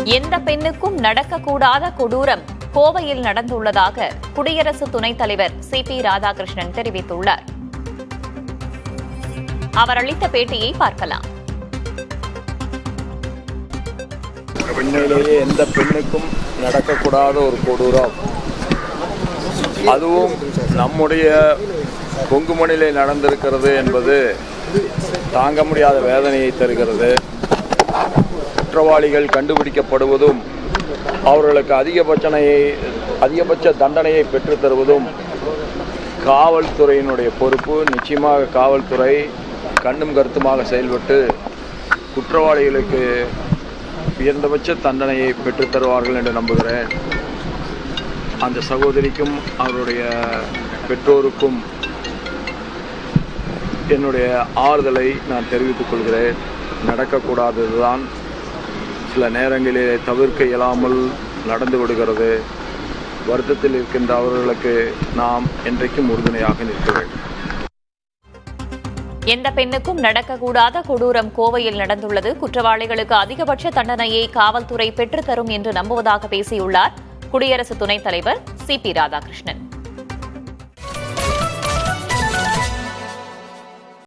எந்த பெண்ணுக்கும் நடக்கக்கூடாத கொடூரம் கோவையில் நடந்துள்ளதாக குடியரசு துணைத் தலைவர் சி.பி. ராதாகிருஷ்ணன் தெரிவித்துள்ளார். அவர் அளித்த பேட்டியை பார்க்கலாம். உண்மையிலேயே எந்த பெண்ணுக்கும் நடக்கக்கூடாத ஒரு கொடூரம், அதுவும் நம்முடைய கொங்குமணிலே நடந்திருக்கிறது என்பது தாங்க முடியாத வேதனையை தருகிறது. குற்றவாளிகள் கண்டுபிடிக்கப்படுவதும் அவர்களுக்கு அதிகபட்ச தண்டனையை பெற்றுத் தருவதும் காவல்துறையினுடைய பொறுப்பு. நிச்சயமாக காவல்துறை கண்ணும் கருத்துமாக செயல்பட்டு குற்றவாளிகளுக்கு உயர்ந்தபட்ச தண்டனையை பெற்றுத் தருவார்கள் என்று நம்புகிறேன். அந்த சகோதரிக்கும் அவருடைய பெற்றோருக்கும் என்னுடைய ஆறுதலை நான் தெரிவித்துக் கொள்கிறேன். நடக்கக்கூடாததுதான் சில நேரங்களிலே தவிர்க்க இயலாமல் நடந்து விடுகிறது. வருத்தத்தில் இருக்கின்ற அவர்களுக்கு நாம் என்றைக்கும் உறுதுணையாக நிற்க வேண்டும். எந்த பெண்ணுக்கும் நடக்கக்கூடாத கொடூரம் கோவையில் நடந்துள்ளது. குற்றவாளிகளுக்கு அதிகபட்ச தண்டனையை காவல்துறை பெற்றுத்தரும் என்று நம்புவதாக பேசியுள்ளார் குடியரசு துணைத் தலைவர் சி.பி. ராதாகிருஷ்ணன்.